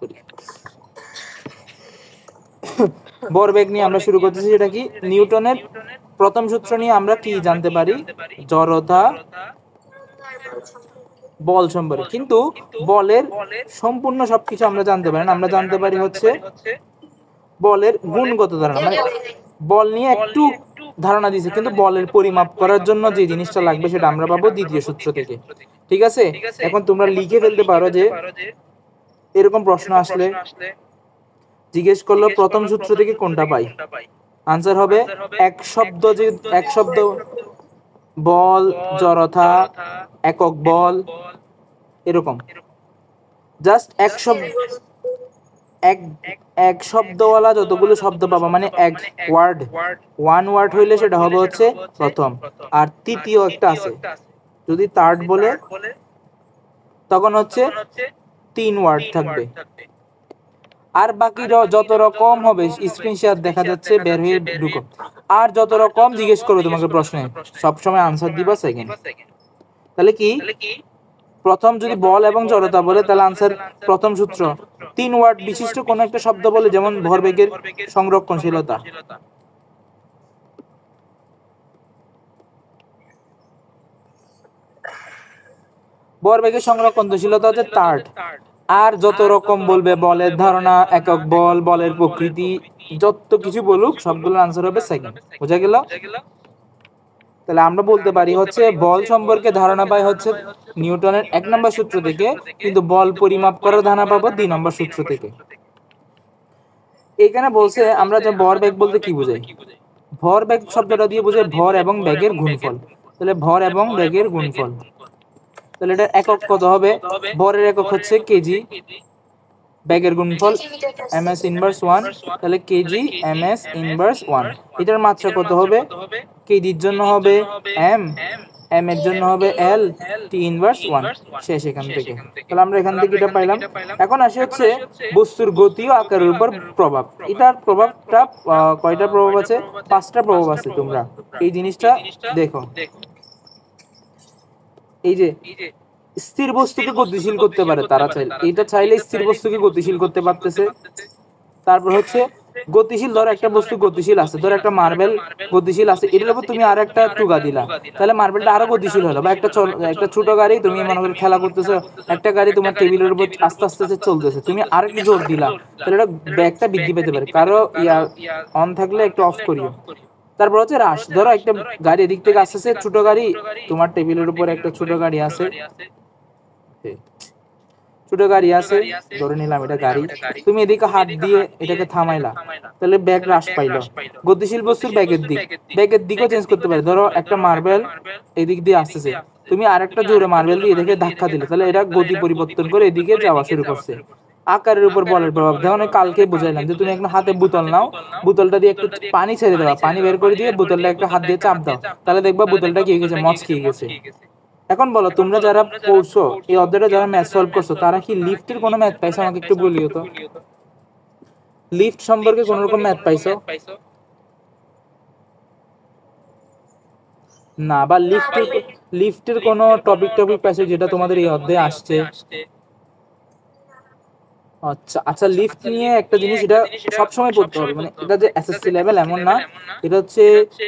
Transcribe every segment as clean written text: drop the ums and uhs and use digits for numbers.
করি। ভরবেগ নিয়ে আমরা শুরু করতেছি, যেটা কি নিউটনের প্রথম সূত্র নিয়ে আমরা কি জানতে পারি, জড়তা বল সম্পর্কে। কিন্তু বলের সম্পূর্ণ সবকিছু আমরা জানতে পারি না, আমরা জানতে পারি হচ্ছে বলের গুণগত ধারণা, মানে বল নিয়ে একটু ধারণা দিয়েছে, কিন্তু বলের পরিমাপ করার জন্য যে জিনিসটা লাগবে সেটা আমরা পাবো দ্বিতীয় সূত্র থেকে। ঠিক আছে, এখন তোমরা লিখে ফেলতে পারো যে এরকম প্রশ্ন আসলে জিজ্ঞেস করলো প্রথম সূত্র থেকে কোনটা পাই, আনসার হবে এক শব্দ, যে এক শব্দ বল, জড়তা, একক বল, এরকম জাস্ট এক শব্দ, এক শব্দওয়ালা যতগুলো শব্দ পাবা, মানে এক ওয়ার্ড, ওয়ান ওয়ার্ড হইলে সেটা হবে হচ্ছে প্রথম, আর তৃতীয় একটা আছে যদি থার্ড বলে তখন হচ্ছে তিন ওয়ার্ড থাকবে। আর বাকি যত রকম হবে স্ক্রিনশট দেখা যাচ্ছে বের হয়ে ঢুকো, আর যত রকম জিজ্ঞেস করবে তোমাকে প্রশ্নে সবসময় আনসার দিবা সেকেন্ড। তাহলে কি প্রথম যদি বল এবং জড়তা বলে তাহলে আনসার প্রথম সূত্র, তিন ওয়ার্ড বিশিষ্ট কোন একটা শব্দ বলে, যেমন ভরবেগের সংরক্ষণশীলতা, ভরবেগের সংরক্ষণশীলতা হচ্ছে থার্ড। আর যত রকম বলবে বলের ধারণা, একক বল, বলের প্রকৃতি, যত কিছু বলুক সবগুলোর আনসার হবে সেকেন্ড। বুঝা গেল? তাহলে আমরা বলতে পারি হচ্ছে বল সম্পর্কে ধারণা পাই হচ্ছে নিউটনের 1 নম্বর সূত্র থেকে, কিন্তু বল পরিমাপ করার ধারণা পাবো 2 নম্বর সূত্র থেকে। এখানে বলছে আমরা যে ভরবেগ বলতে কি বোঝাই, ভরবেগ শব্দটা দিয়ে বোঝায় ভর এবং বেগের গুণফল। তাহলে ভর এবং বেগের গুণফল, তাহলে এটা একক কত হবে, ভরের একক হচ্ছে কেজি, বেগের গুণফল ms ইনভার্স 1, তাহলে কেজি ms ইনভার্স 1। এটার মাত্রা কত হবে, কেজির জন্য হবে m, m এর জন্য হবে l, t ইনভার্স 1। শেষ এখান থেকে। তাহলে আমরা এখান থেকে এটা পাইলাম। এখন আসি হচ্ছে বস্তুর গতি ও আকারের উপর প্রভাব। এটার প্রভাবটা কয়টা প্রভাব আছে, 5টা প্রভাব আছে। তোমরা এই জিনিসটা দেখো, এই যে স্থির বস্তুকে গতিশীল করতে পারে তারা চাইলে, এটা চাইলে স্থির বস্তুকে গতিশীল করতে পারতেছে। তারপর হচ্ছে গতিশীল, ধরো একটা বস্তু গতিশীল আছে, ধরো একটা মার্বেল গতিশীল আছে, এটার উপর তুমি আর একটা টুকা দিলা, তাহলে মার্বেলটা আরো গতিশীল হলো। বা একটা ছোট গাড়ি তুমি মনে করে খেলা করতেছো, একটা গাড়ি তোমার টেবিলের উপর আস্তে আস্তে চলতেছে, তুমি আরেকটু জোর দিলা, তাহলে এটা ব্যাগটা বৃদ্ধি পেতে পারে। কারো অন থাকলে একটু অফ করিও। তারপর হচ্ছে হ্রাস, ধরো একটা গাড়ি এদিক থেকে আসতেছে, ছোট গাড়ি, তোমার টেবিলের উপর একটা ছোট গাড়ি আছে, ছোট গাড়ি আছে, ধরে নিলাম এটা গাড়ি, তুমি এদিকে হাত দিয়ে এটাকে থামাইলা, তাহলে ব্যাগ হ্রাস পাইলো। গতিশীল বস্তুর ব্যাগের দিকও চেঞ্জ করতে পারে। ধরো একটা মার্বেল এদিক দিয়ে আসতেছে, তুমি আরেকটা জোরে মার্বেল দিয়ে এদিকে ধাক্কা দিলে, তাহলে এটা গতি পরিবর্তন করে এদিকে যাওয়া শুরু করছে। আকারের উপর বলের প্রভাব, যেমন কালকে বুঝাইলাম যে তুমি একটা হাতে বোতল নাও, বোতলটা দিয়ে একটু পানি ছেড়ে দেওয়া, পানি বের করে দিয়ে বোতলটা একটা হাত দিয়ে চাপ দাও, তাহলে দেখবা বোতলটা কি হয়ে গেছে, মচকে গেছে। এখন বলো, তোমরা যারা পড়ছো এই অধ্যায়টা, যারা ম্যাথ সলভ করছো, তারা কি লিফটের কোনো ম্যাথ পাইছো? আমাকে একটু বলিও তো, লিফট সম্পর্কে কোন রকম ম্যাথ পাইছো? না, বা লিফটের কোন টপিক পাইছো যেটা তোমাদের এই অধ্যায়ে আসছে? আচ্ছা আচ্ছা, লিফট নিয়ে একটা জিনিস, এটা সবসময় পড়তে হবে, মানে এটা যে এসএসসি লেভেল এমন না, এটা হচ্ছে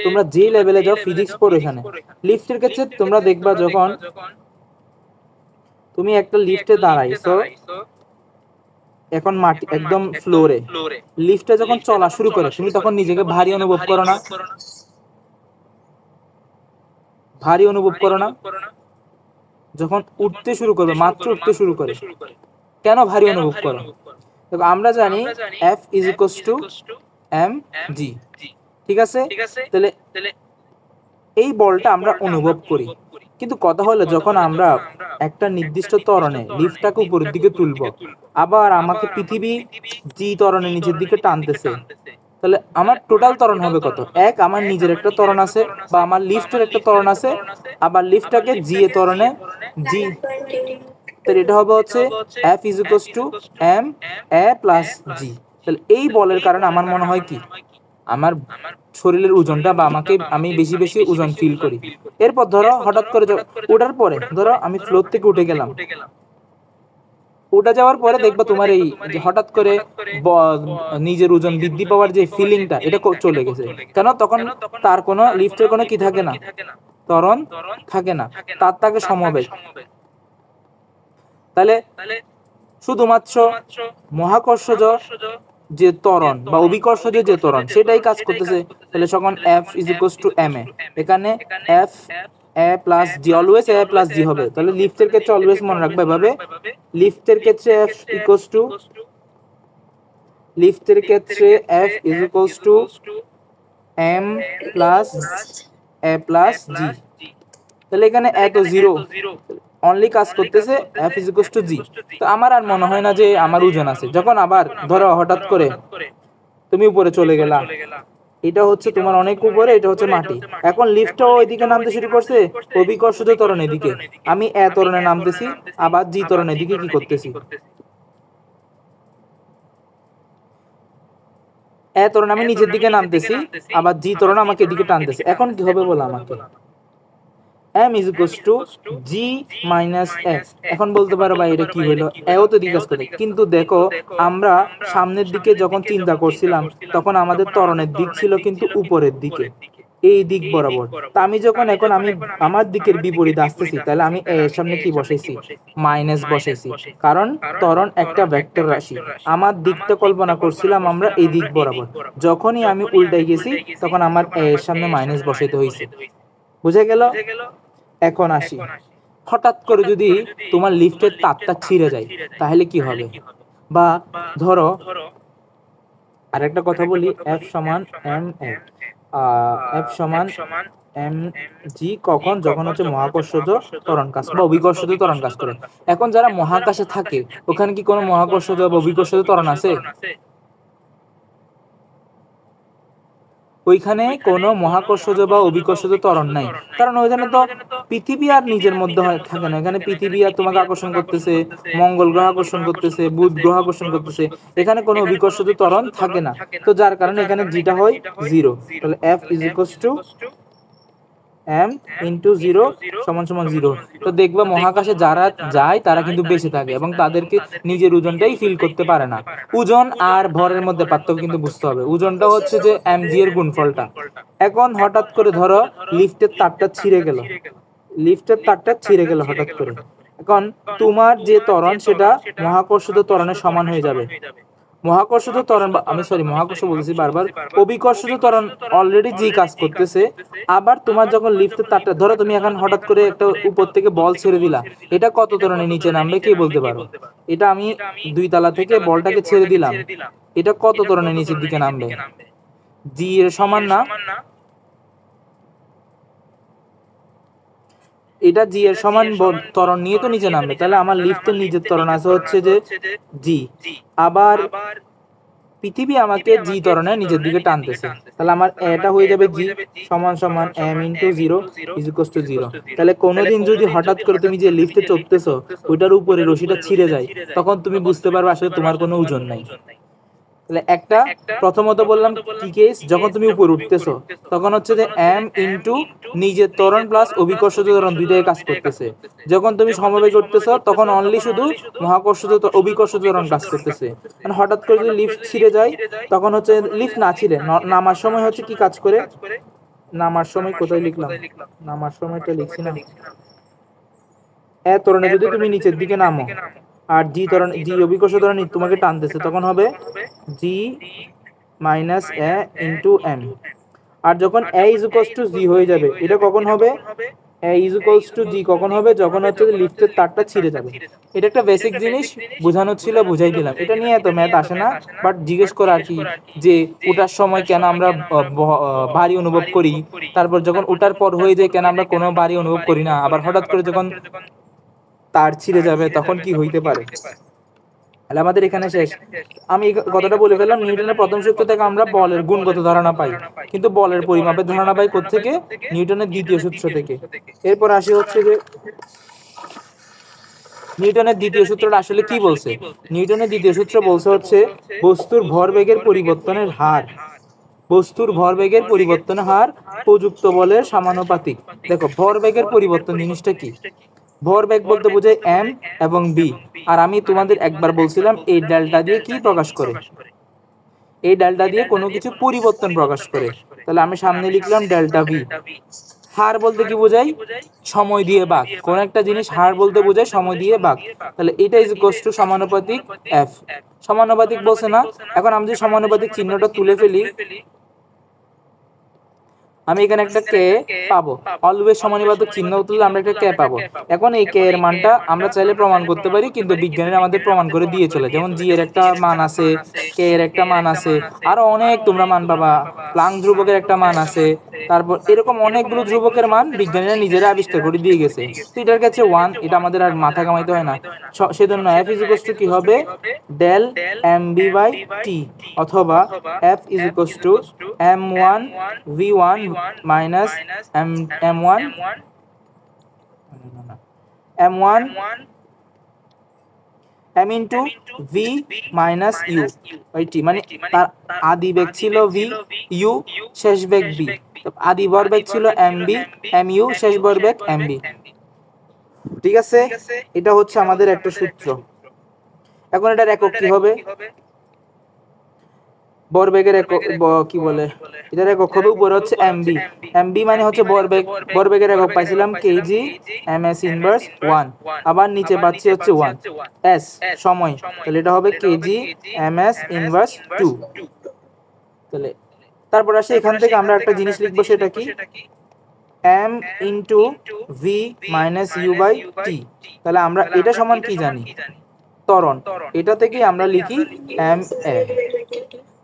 তোমরা যে লেভেলে যাও ফিজিক্স পড়ো, এখানে লিফটের ক্ষেত্রে তোমরা দেখবা যখন তুমি একটা লিফটে দাঁড়াইছো, এখন মাটি একদম ফ্লোরে, লিফটে যখন চলা শুরু করে তুমি তখন নিজেকে ভারী অনুভব করো না? ভারী অনুভব করো না? যখন উঠতে শুরু করবে, মাত্র উঠতে শুরু করে, কেন ভারী অনুভব করো? দেখো, আমরা জানি F is equals two mg, ঠিক আছে? তাহলে এই বলটা আমরা অনুভব করি, কিন্তু কথা হলো যখন আমরা একটা নির্দিষ্ট ত্বরণে লিফটটাকে উপরের দিকে তুলবো, আবার আমাকে পৃথিবী জি ত্বরণে নিচের দিকে টানতেছে, তাহলে আমার টোটাল ত্বরণ হবে কত? এক, আমার নিজের একটা ত্বরণ আছে, বা আমার লিফটের একটা ত্বরণ আছে, আবার লিফটটাকে জি এ ত্বরণে জি, তাহলে এটা হবে হচ্ছে F is equals to m a plus g। তাহলে এই বলের কারণে আমার মনে হয় কি, আমার শরীরের ওজনটা, বা আমি বেশি বেশি ওজন ফিল করি। এরপর ধরো হঠাৎ করে ওঠার পরে ধরো আমি ফ্লোর থেকে উঠে গেলাম, ওটা যাওয়ার পরে দেখবা তোমার এই যে হঠাৎ করে নিজের ওজন বৃদ্ধি পাওয়ার যে ফিলিংটা এটা চলে গেছে। কেন? তখন তার কোনো লিফটের কোনো কি থাকে না, ত্বরণ থাকে না, তার থাকে সমবেগ। তাহলে শুধুমাত্র মহাকর্ষজ যে ত্বরণ বা অভিকর্ষজ যে ত্বরণ সেটাই কাজ করতেছে। তাহলে যখন F is equals to ma, এখানে F a plus G, always a plus G হবে। তাহলে লিফটের ক্ষেত্রে অলওয়েজ মনে রাখবে এভাবে, লিফটের ক্ষেত্রে F equals to F is equals to m plus a plus G. তাহলে এখানে a তো জিরো, অনলি কাজ করতেছে F is equals to G. তো আমার আর মনে হয় না যে আমার ওজন আছে। যখন আবার ধরো হঠাৎ করে তুমি উপরে চলে গেলা, এটা হচ্ছে তোমার অনেক উপরে, এটা হচ্ছে মাটি, এখন লিফটও ওইদিকে নামতে শুরু করছে অভিকর্ষজ ত্বরণের দিকে, আমি এ ত্বরণে নামতেছি, আবার জি ত্বরণের দিকে কি করতেছি, এ ত্বরণ আমি নিচের দিকে নামতেছি, আবার জি ত্বরণ আমাকে এদিকে টানতেছে। এখন কি হবে বলো আমাকে, m is equals to g minus a। এখন বলতে পারো ভাই এটা কি হলো, এও তো দিকে কাজ করে, কিন্তু দেখো আমরা সামনের দিকে যখন চিন্তা করছিলাম তখন আমাদের ত্বরণের দিক ছিল কিন্তু উপরের দিকে, এই দিক বরাবর। তা আমি যখন এখন আমি আমার দিকের বিপরীত আসতেছি, তাহলে আমি এর সামনে কি বসাইছি, মাইনাস বসাইছি, কারণ ত্বরণ একটা ভেক্টর রাশি। আমার দিকটা কল্পনা করছিলাম আমরা এই দিক বরাবর, যখনই আমি উল্টাই গেছি তখন আমার এর সামনে মাইনাস বসাইতে হয়েছে। বুঝে গেল? এখন আসি, হঠাৎ করে যদি তোমার লিফটের তারটা ছিঁড়ে যায় তাহলে কি হবে? বা ধরো আরেকটা কথা বলি, F সমান ma, F সমান mg কখন, যখন হচ্ছে মহাকর্ষজ ত্বরণ কাজ বা অভিকর্ষজ ত্বরণ কাজ করে। এখন যারা মহাকাশে থাকে ওখানে কি কোনো মহাকর্ষজ বা অভিকর্ষজ ত্বরণ আছে? ওইখানে কোনো মহাকর্ষজ বা অভিকর্ষজ ত্বরণ নাই, কারণ ওইখানে তো পৃথিবী আর নিজের মধ্যে থাকে না। এখানে পৃথিবী আর তোমাকে আকর্ষণ করতেছে, মঙ্গল গ্রহ আকর্ষণ করতেছে, বুধ গ্রহ আকর্ষণ করতেছে, এখানে কোনো অভিকর্ষজ ত্বরণ থাকে না। তো যার কারণে এখানে যেটা হয় জিরো। তাহলে F is equals to m into zero সমান সমান জিরো। তো দেখবা মহাকাশে যারা যায় তারা কিন্তু বেঁচে থাকে এবং তাদেরকে নিজের ওজনটাই ফিল করতে পারে না। ওজন আর ভরের মধ্যে পার্থক্য কিন্তু বুঝতে হবে। ওজনটা হচ্ছে যে mg এর গুণফলটা। এখন হঠাৎ করে ধরো লিফটের তারটা ছিঁড়ে গেল, হঠাৎ করে, এখন তোমার যে ত্বরণ সেটা মহাকর্ষজ ত্বরণের সমান হয়ে যাবে। মহাকর্ষজ ত্বরণ, আমি সরি মহাকর্ষ বলতেছি বারবার, অভিকর্ষজ ত্বরণ অলরেডি যে কাজ করতেছে। আবার তোমার যখন লিফটের তারটা ধরো, তুমি এখন হঠাৎ করে একটা উপর থেকে বল ছেড়ে দিলা, এটা কত ত্বরণে নিচে নামবে কে বলতে পারো? এটা আমি 2 তলা থেকে বলটাকে ছেড়ে দিলাম, এটা কত ত্বরণে নিচের দিকে নামবে? জি এর সমান না? এটা জি এর সমান ত্বরণ নিয়ে তো নিচে নামবে, তাহলে আমার লিফটের নিচের ত্বরণ আছে হচ্ছে যে জি, আবার পৃথিবী আমাকে জি ত্বরণে নিজের দিকে টানতেছে, তাহলে আমার এটা হয়ে যাবে জি সমান সমান m into zero is equals two zero. তাহলে কোনোদিন যদি হঠাৎ করে তুমি যে লিফটে চড়তেছো ওইটার উপরে রশিটা ছিঁড়ে যায়, তখন তুমি বুঝতে পারবে আসলে তোমার কোনো ওজন নাই। তাহলে একটা প্রথমত বললাম কি কেস, যখন তুমি উপরে উঠতেছো তখন হচ্ছে যে m ইন্টু নিজের ত্বরণ প্লাস অভিকর্ষজ ত্বরণ দুইটাই কাজ করতেছে। যখন তুমি সমবেগে উঠতেছো তখন অনলি শুধু মহাকর্ষজ অভিকর্ষজ ত্বরণ কাজ করতেছে। মানে হঠাৎ করে যদি লিফট ছিঁড়ে যায় তখন হচ্ছে লিফট না ছিঁড়ে নামার সময় হচ্ছে কি কাজ করে, নামার সময় কোথায় লিখলাম, নামার সময়টা লিখছি না, এ ত্বরণে যদি তুমি নিচের দিকে নামো আর জি ত্বরণ, জি অভিকর্ষ ত্বরণ তোমাকে টানতেছে, তখন হবে জি মাইনাস এ ইন্টু এম। আর যখন এ ইজ ইকুয়ালস টু জি হয়ে যাবে, এটা কখন হবে, এ ইজ ইকুয়ালস টু জি কখন হবে, যখন হচ্ছে লিফটের তারটা ছিঁড়ে যাবে। এটা একটা বেসিক জিনিস বোঝানো ছিল, বুঝাই দিলাম। এটা নিয়ে এত ম্যাথ আসে না, বাট জিজ্ঞেস করা আর কি যে ওঠার সময় কেন আমরা ভারী অনুভব করি, তারপর যখন ওঠার পর হয়ে যায় কেন আমরা কোনো ভারী অনুভব করি না, আবার হঠাৎ করে যখন তার ছিঁড়ে যাবে তখন কি হইতে পারে। তাহলে আমাদের এখানে শেষ। আমি কথাটা বলে ফেললাম, নিউটনের প্রথম সূত্র থেকে আমরা বলের গুণগত ধারণা পাই, কিন্তু বলের পরিমাপের ধারণা পাই কোত্থেকে, নিউটনের দ্বিতীয় সূত্র থেকে। এরপর আসি হচ্ছে যে নিউটনের দ্বিতীয় সূত্রটা আসলে কি বলছে। নিউটনের দ্বিতীয় সূত্র বলছে হচ্ছে বস্তুর ভরবেগের পরিবর্তনের হার, বস্তুর ভরবেগের পরিবর্তনের হার প্রযুক্ত বলের সমানুপাতিক। দেখো ভরবেগের পরিবর্তন জিনিসটা কি, ভরবেগ বলতে বোঝায় এম এবং বি। আর আমি তোমাদের একবার বলছিলাম এই ডেল্টা দিয়ে কি প্রকাশ করে, এই ডেল্টা দিয়ে কোনো কিছু পরিবর্তন প্রকাশ করে। তাহলে আমি সামনে লিখলাম ডেল্টা ভি। হার বলতে কি বোঝায়, সময় দিয়ে ভাগ, কোন একটা জিনিস হার বলতে বোঝায় সময় দিয়ে ভাগ। তাহলে এটা ইজ ইকুয়ালস টু সমানুপাতিক এফ। সমানুপাতিক বলছে না, এখন আমি যদি সমানুপাতিক চিহ্নটা তুলে ফেলি, আমি এখানে একটা কে পাবো। অলওয়েজ সমানুপাতিক চিহ্ন তুললে আমরা একটা কে পাবো। এখন এই কে এর মানটা আমরা চাইলে প্রমাণ করতে পারি, কিন্তু বিজ্ঞানীরা আমাদের প্রমাণ করে দিয়ে চলে। যেমন জি এর একটা মান আছে, কে এর একটা মান আছে, আরো অনেক তোমরা মান পাবা। প্লাঙ্ক ধ্রুবকের একটা মান আছে, তারপর এরকম অনেকগুলো ধ্রুবকের মান বিজ্ঞানীরা নিজেরা আবিষ্কার করে দিয়ে গেছে। তো এটার কাছে ওয়ান, এটা আমাদের আর মাথা কামাইতে হয় না। সেজন্য এফ ইজ ইকুয়ালস টু কি হবে, del M v by T, অথবা F is equals to M one V one minus M one m1 m into V minus U by T. মানে তার আদি বেগ ছিল ভি, ইউ শেষ বেগ বি। আদি ভরবেগ ছিল এম বি, এম ইউ শেষ ভরবেগ এম বি। ঠিক আছে, এটা হচ্ছে আমাদের একটা সূত্র। এখন এটার একক কি হবে, ভরবেগের একক কি বলে, এটার একক হবে উপরে হচ্ছে এমবি। এমবি মানে হচ্ছে ভরবেগ, ভরবেগের একক পাইছিলাম কেজি এম এস ইনভার্স 1, আবার নিচে পাচ্ছি হচ্ছে 1 এস সময়, তাহলে এটা হবে কেজি এম এস ইনভার্স 2। তাহলে তারপর আসে এখান থেকে আমরা একটা জিনিস লিখবো, সেটা কি, M into V minus U by T. তাহলে আমরা এটা সমান কি জানি, ত্বরণ। এটা থেকে আমরা লিখি এম এ।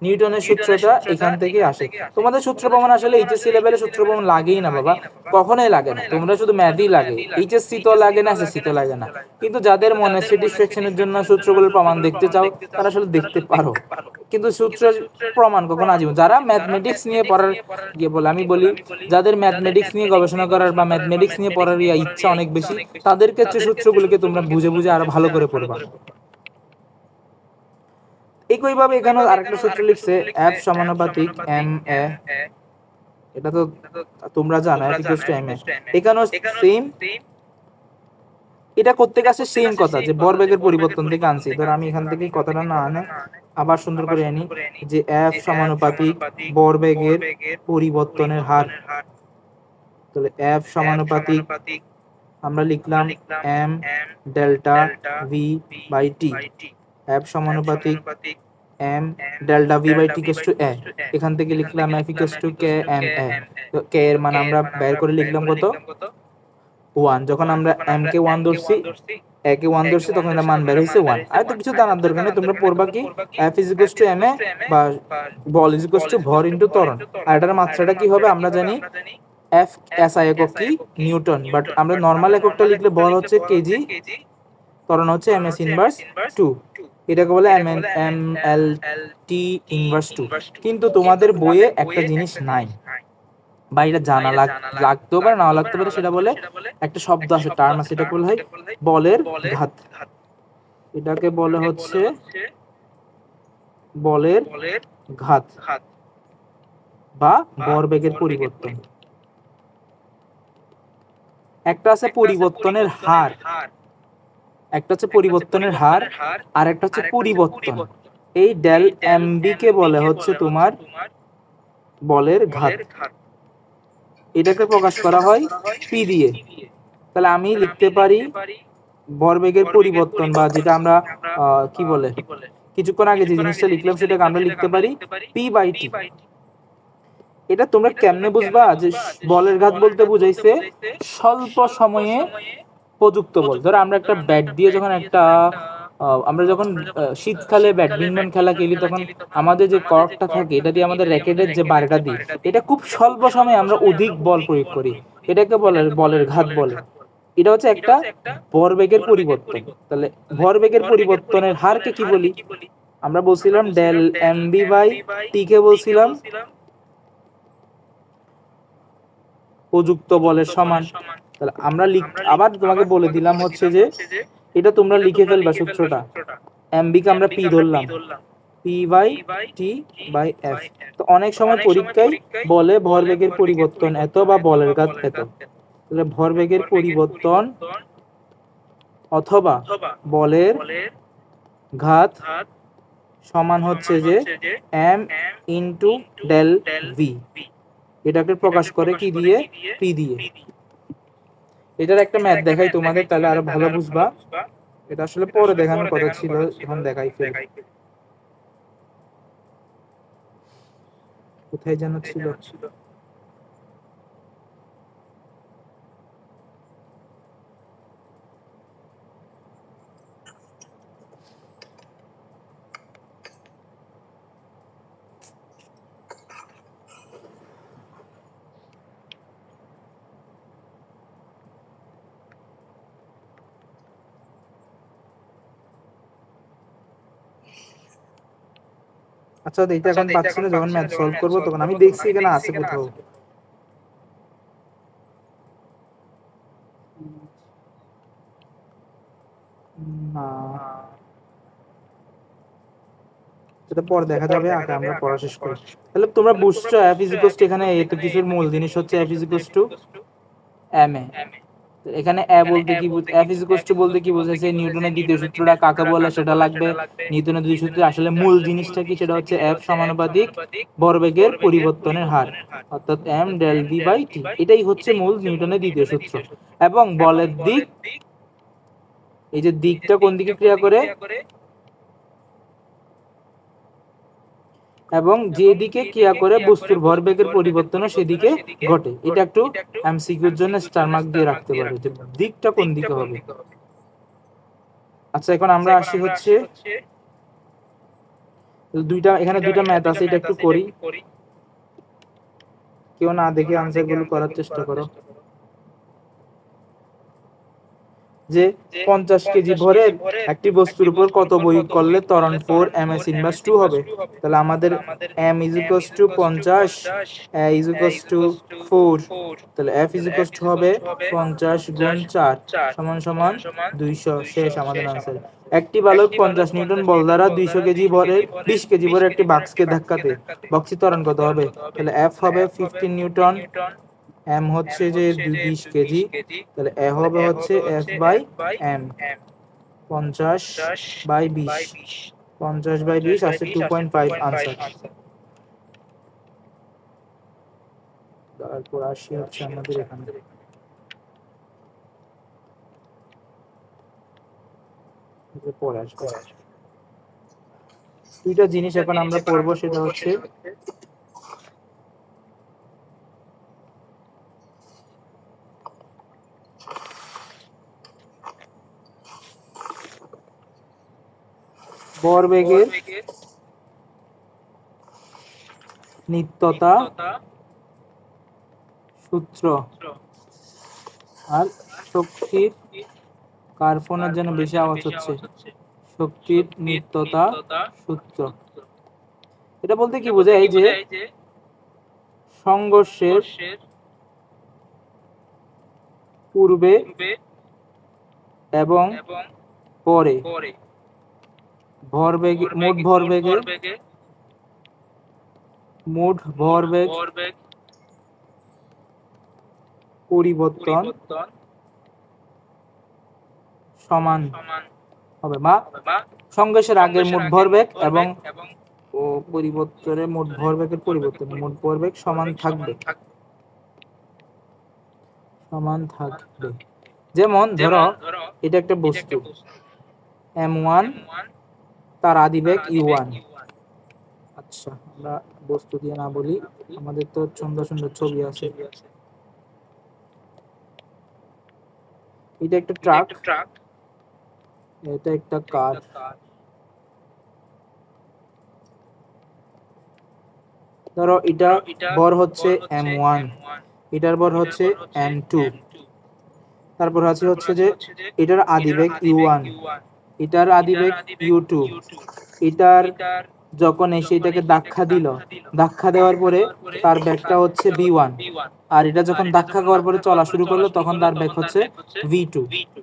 নিউটনের সূত্রটা এখান থেকে আসে। তোমাদের সূত্র প্রমাণ আসলে এইচএসসি লেভেলে সূত্র প্রমাণ লাগেই না বাবা, কখনোই লাগে না। তোমরা শুধু ম্যাথই লাগে, এইচএসসি তো লাগে না, এসএসসি তো লাগে না। কিন্তু যাদের মনে স্যাটিসফ্যাকশনের জন্য সূত্রগুলোর প্রমাণ দেখতে চাও, তারা আসলে দেখতে পারো। কিন্তু সূত্রের প্রমাণ কখনো আজীবন, যারা ম্যাথমেটিক্স নিয়ে পড়ার ইয়ে বলে, আমি বলি যাদের ম্যাথমেটিক্স নিয়ে গবেষণা করার বা ম্যাথমেটিক্স নিয়ে পড়ার ইচ্ছা অনেক বেশি, তাদের ক্ষেত্রে সূত্রগুলোকে তোমরা বুঝে বুঝে আরো ভালো করে পড়বা। একইভাবে এখানে আরেকটা সূত্র লিখছে এফ সমানুপাতিক এম এ, এটা তো তোমরা জানো এফ ইকুয়ালস টু এম এ। এখানেও সেম, এটা করতে গেছে সেম কথা, যে ভরবেগের পরিবর্তন থেকে আনছি। ধর আমি এখান থেকে কথাটা না আনে আবার সুন্দর করে আনি, যে এফ সমানুপাতিক ভরবেগের পরিবর্তনের হার। তাহলে এফ সমানুপাতিক আমরা লিখলাম M delta V by T. F সমানুপাতিক M delta V by T equals to A. এখান থেকে লিখলাম F equals to K M A. তো কে এর মান আমরা বের করে লিখলাম কত, 1। যখন আমরা এম কে 1 ধরছি, এ কে 1 ধরছি, তখন এটা মান বের হইছে 1। আর তো কিছু জানার দরকার নেই, তোমরা পড়বা কি F is equals to M A বা বল ইজ ইকুয়ালস টু ভর ইনটু ত্বরণ। আর এটার মাত্রাটা কি হবে আমরা জানি, এফ এসআই একক কি নিউটন, বাট আমরা নরমাল এককটা লিখলে বল হচ্ছে কেজি, ত্বরণ হচ্ছে এম এস ইনভার্স 2, এটাকে বলে এম এল টি ইনভার্স 2। কিন্তু তোমাদের বইয়ে একটা জিনিস নাই, বা এটা জানা লাগতেও পারে নাও লাগতে পারে, সেটা বলে একটা শব্দ আছে, টার্ম আছে, এটাকে বলা হয় বলের ঘাত। এটাকে বলে হচ্ছে বলের ঘাত বা ভরবেগের পরিবর্তন। একটা আছে পরিবর্তনের হার, একটা হচ্ছে পরিবর্তনের হার, আর একটা হচ্ছে পরিবর্তন। এই ডেল এমবি কে বলে হচ্ছে তোমার বলের ঘাত। এটাকে প্রকাশ করা হয় পি দিয়ে। তাহলে আমি লিখতে পারি ভরবেগের পরিবর্তন, বা যেটা আমরা কি বলে কিছুক্ষণ আগে যে জিনিসটা লিখলাম, সেটাকে আমরা লিখতে পারি পি বাই টি। এটা তোমরা কেমনে বুঝবা, যে বলের ঘাত বলতে বুঝাইছে স্বল্প সময়ে প্রযুক্ত বল। ধরো আমরা একটা ব্যাট দিয়ে যখন একটা আমরা যখন শীতকালে ব্যাডমিন্টন খেলা খেলি, তখন আমাদের যে কর্কটা থাকে, এটা দিয়ে আমাদের র্যাকেটের যে বারটা দিই, এটা খুব স্বল্প সময়ে আমরা অধিক বল প্রয়োগ করি, এটাকে বলে বলের ঘাত বলে। এটা হচ্ছে একটা ভরবেগের পরিবর্তন। তাহলে ভরবেগের পরিবর্তনের হারকে কি বলি, আমরা বলছিলাম ডেল এমবি বাই টি কে বলছিলাম প্রযুক্ত বলের সমান। তাহলে আমরা আবার তোমাকে বলে দিলাম হচ্ছে যে এটা তোমরা লিখে ফেলবা সূত্রটা, এমবি কে আমরা পি ধরলাম, P by T by F. তো অনেক সময় পরীক্ষায় বলে ভরবেগের পরিবর্তন এত বা বলের ঘাত এত। তাহলে ভরবেগের পরিবর্তন অথবা বলের ঘাত সমান হচ্ছে যে m ইন্টু ডেল ভি। এটাকে প্রকাশ করে কি দিয়ে? পি দিয়ে। এটার একটা ম্যাথ দেখাই তোমাদের, তাহলে আরো ভালো বুঝবা। এটা আসলে পরে দেখানোর কথা ছিল, এখন দেখাই ফেলি। কোথায় যেন ছিল? আচ্ছা এইটা এখন পাচ্ছি না, যখন ম্যাথ সলভ করবো তখন। আমি দেখছি এখানে আছে কোথাও। না, সেটা পরে দেখা যাবে, আগে আমরা পড়া শেষ করি। তাহলে তোমরা বুঝছো f ইজ ইকুয়াল টু, এখানে এ তো কিছুর মূল জিনিস হচ্ছে f is equal to m এ। এখানে a বলতে কি f ইজ ইকুয়াল টু বলতে কি বোঝাচ্ছে? নিউটনের দ্বিতীয় সূত্রটা কাকে বলে সেটা লাগবে। নিউটনের দ্বিতীয় সূত্রে আসলে মূল জিনিসটা কি? সেটা হচ্ছে f সমানুপাতিক ভরবেগের পরিবর্তনের হার, অর্থাৎ m del v by t। এটাই হচ্ছে মূল নিউটনের দ্বিতীয় সূত্র। এবং বলের দিক, এই যে দিকটা কোন দিকে ক্রিয়া করে, এবং যেদিকে ক্রিয়া করে বস্তুর ভরবেগের পরিবর্তনও সেদিকে ঘটে। এটা একটু এমসিকিউর জন্য স্টার মার্ক দিয়ে রাখতে পারে যে দিকটা কোন দিকে হবে। আচ্ছা এখন আমরা আসি হচ্ছে এখানে দুইটা ম্যাথ আছে, এটা একটু করি। কেউ না দেখে আনসার গুলো করার চেষ্টা করো। যে 50 কেজি ভরের একটি বস্তুর উপর কত প্রয়োগ করলে ত্বরণ 4 ms ইনভার্স 2 হবে? তাহলে আমাদের m is equals two 50, a is equals two 4, তাহলে f ইজ ইকুয়ালস টু হবে 50 গুণ 4 সমান সমান 200। শেষ আমাদের आंसर। একটি বালক 50 নিউটন বল দ্বারা 200 কেজি ভরের 20 কেজি ভরের একটি বাক্সকে ধাক্কাতে বক্সটি ত্বরণ কত হবে? তাহলে f হবে 15 নিউটন, m হচ্ছে যে 20 কেজি, তাহলে a হবে হচ্ছে f by m, 50 by 20, 50 by 20 আসছে 2.5 आंसर। তারপর আসি হচ্ছে আমাদের এখানে পরে আসবে দুইটা জিনিস এখন আমরা পড়বো, সেটা হচ্ছে ভরবেগের নিত্যতা সূত্র আর শক্তির, কার ফোনের জন্য বেশি আওয়াজ হচ্ছে, শক্তির নিত্যতা সূত্র। এটা বলতে কি বোঝায়? যে সংঘর্ষের পূর্বে এবং পরে মোট ভরবেগ পরিবর্তন সমান হবে, বা সংঘর্ষের আগের মোট ভরবেগ এবং পরিবর্তনের মোট ভরবেগের পরিবর্তন, মোট ভরবেগ সমান থাকবে। যেমন ধরো এটা একটা বস্তু m1, তার আদিবেগ u1। আচ্ছা আমরা বস্তু দিয়ে না বলি, আমাদের তো সুন্দর সুন্দর ছবি আছে। এটা একটা ট্রাক, এটা একটা কার। ধরো এটা ভর হচ্ছে m1, এটার ভর হচ্ছে m2, তারপর আছে হচ্ছে যে এটার আদিবেগ u1, এটার আদিবেগ u2। এটার যখন এসে এটাকে ধাক্কা দেওয়ার পরে তার বেগটা হচ্ছে v1, আর এটা যখন ধাক্কা খাওয়ার পরে চলা শুরু করলো তখন তার বেগ হচ্ছে v2।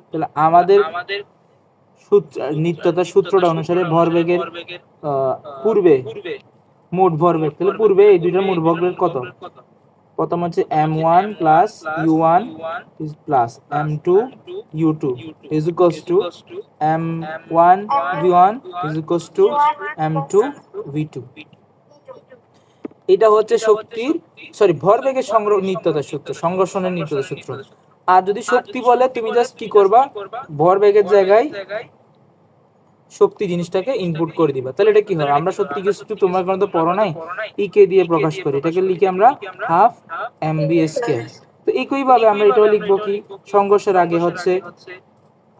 তাহলে আমাদের নিত্যতার সূত্রটা অনুসারে ভরবেগের পূর্বে মোট ভরবেগ, তাহলে পূর্বে এই দুইটার মোট ভরবেগ কত? প্রথম হচ্ছে m1 plus u1 is plus m2 u2 is equals to m1 v1 is equals to m2 v2। এটা হচ্ছে শক্তির ভরবেগের নিত্যতার সূত্র, সংঘর্ষণের নিত্যতার সূত্র। আর যদি শক্তি বলে তুমি জাস্ট কি করবা, ভরবেগের জায়গায় শক্তি জিনিসটাকে ইনপুট করে দিবা। তাহলে এটা কি হয়, আমরা সত্যি কিছু তোমার কারণে তো পড়ো নাই, কে দিয়ে প্রকাশ করি, এটাকে লিখে আমরা হাফ mv স্কয়ার। তো একই ভাবে আমরা এটাও লিখবো কি, সংঘর্ষের আগে হচ্ছে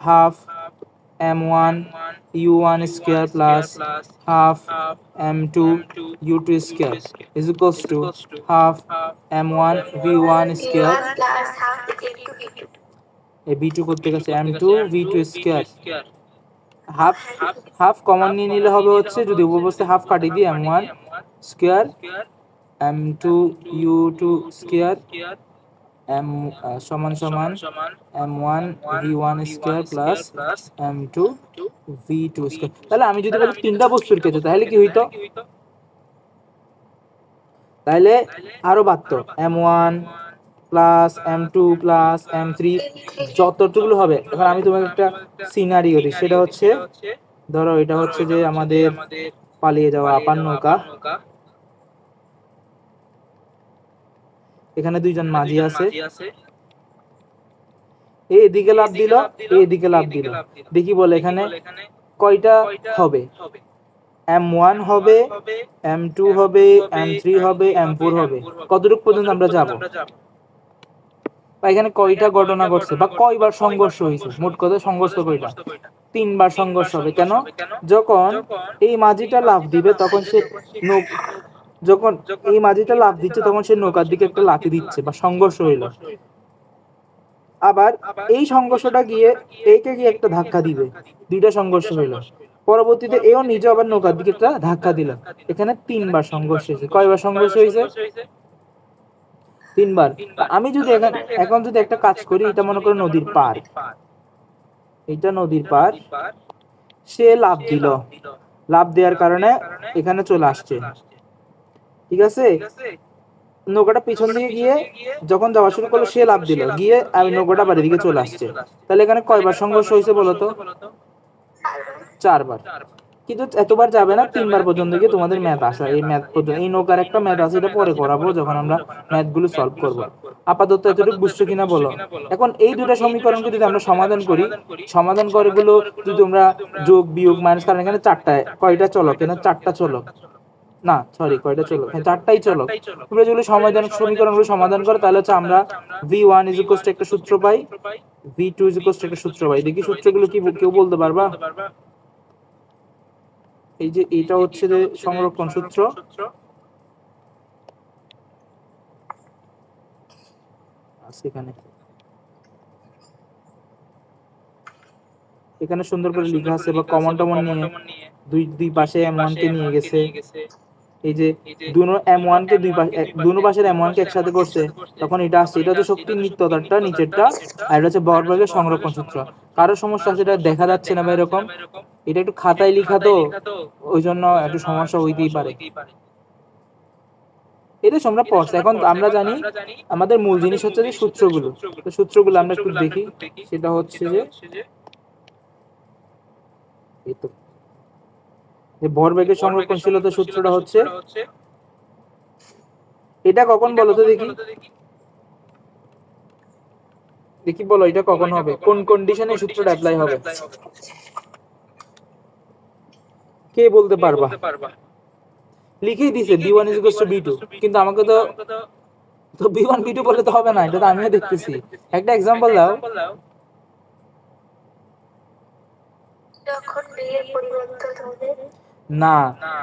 half m1 u1 square plus half m2 u2 square is equals to half m1 v1 square, এই v2 করতে গেছে m2 v2 square. Half half common নিয়ে নিলে হবে হচ্ছে, যদি উপবস্থায় হাফ কাটি দিই m1 square m2 u2 square m সমান সমান m1 v1 square plus m2 v2 square. তাহলে আমি যদি বলি তিনটা বস্তুর ক্ষেত্রে তাহলে কি হইতো, তাহলে আরো বাড়তো m1 plus m2 plus m3 যতটুকু হবে। এখন আমি তোমাকে একটা সিনারিও দিই, সেটা হচ্ছে ধরো এটা হচ্ছে যে আমাদের পালিয়ে যাওয়া আপার নৌকা, এখানে দুইজন মাঝি আছে, এদিকে লাফ দিল এদিকে লাফ দিল, দেখি বলে এখানে কয়টা হবে, m1 হবে, m2 হবে, m3 হবে, m4 হবে, কতটুকু পর্যন্ত আমরা যাব, বা এখানে কয়টা ঘটনা ঘটছে বা কয়বার সংঘর্ষ হয়েছে, মোট কথা সংঘর্ষ কয়টা, 3 বার সংঘর্ষ হবে। কেন, যখন এই মাঝিটা লাফ দিবে তখন সে যখন এই মাঝিটা লাফ দিচ্ছে তখন সে নৌকার দিকে একটা লাথি দিচ্ছে বা সংঘর্ষ হইল, আবার এই সংঘর্ষটা গিয়ে একে গিয়ে একটা ধাক্কা দিবে, দুইটা সংঘর্ষ হইল, পরবর্তীতে এও নিজে আবার নৌকার দিকে একটা ধাক্কা দিল, এখানে 3 বার সংঘর্ষ হয়েছে। কয়বার সংঘর্ষ হয়েছে, 3 বার। আমি যদি এখন যদি একটা কাজ করি, এটা মনে করো নদীর পার, এটা নদীর পার, সে লাফ দিল, লাফ দেওয়ার কারণে এখানে চলে আসছে, ঠিক আছে, নৌকাটা পিছন দিকে গিয়ে যখন যাওয়া শুরু করলো সে লাফ দিল, গিয়ে আমি নৌকাটা বাড়ির দিকে চলে আসছে, তাহলে এখানে কয়বার সংঘর্ষ হয়েছে বলতো, 4 বার। কিন্তু এতবার যাবে না, 3 বার পর্যন্ত গিয়ে তোমাদের ম্যাথ আসা, এই ম্যাথ পর্যন্ত, এই নৌকার একটা ম্যাথ আছে, এটা পরে করাবো যখন আমরা ম্যাথ গুলো সলভ করবো। আপাতত এতটুকু বুঝছো কিনা বলো। এখন এই দুটা সমীকরণকে যদি আমরা সমাধান করি, সমাধান করে গুলো যদি তোমরা যোগ বিয়োগ মাইনাস, কারণ এখানে 4টা, কয়টা চলক, এখানে 4টা চলক, না সরি কয়টা চলক, হ্যাঁ 4টাই চলক, তোমরা যেগুলো সমীকরণগুলো সমাধান করো তাহলে হচ্ছে আমরা v1 ইজ ইকুয়ালস টু একটা সূত্র পাই, v2 ইজ ইকুয়ালস টু একটা সূত্র পাই। দেখি সূত্রগুলো কি কেউ বলতে পারবা, এই যে এটা হচ্ছে যে সংরক্ষণ সূত্র, এখানে সুন্দর করে লেখা আছে, বা কমন টমন নিয়ে দুই পাশে m1 কে নিয়ে গেছে, এই যে m1 কে দুই পাশের m1 কে একসাথে করছে, তখন এটা আসছে, এটা হচ্ছে শক্তির নিত্যতাটা নিচেরটা, আর এটা হচ্ছে ভরবেগের সংরক্ষণ সূত্র। কারো সমস্যা আছে, এটা দেখা যাচ্ছে না বা এরকম, এটা একটু খাতায় লেখা তো ওই জন্য একটু সমস্যা হইতেই পারে, এটা আমরা পড়ছি। এখন আমরা জানি আমাদের মূল জিনিস হচ্ছে যে সূত্রগুলো, তো সূত্রগুলো আমরা একটু দেখি, সেটা হচ্ছে যে এই তো ভরবেগের সংরক্ষণশীলতার সূত্রটা হচ্ছে এটা, কখন বলো তো দেখি, দেখি বলো এটা কখন হবে, কোন কন্ডিশনে সূত্রটা অ্যাপ্লাই হবে, কে বলতে পারবা, লিখেই দিছে b1 = b2, কিন্তু আমাকে তো b1 b2 বলে তো হবে না, এটা তো আমিও দেখতেছি, একটা एग्जांपल দাও। যখন বেগের পরিবর্তন হবে না,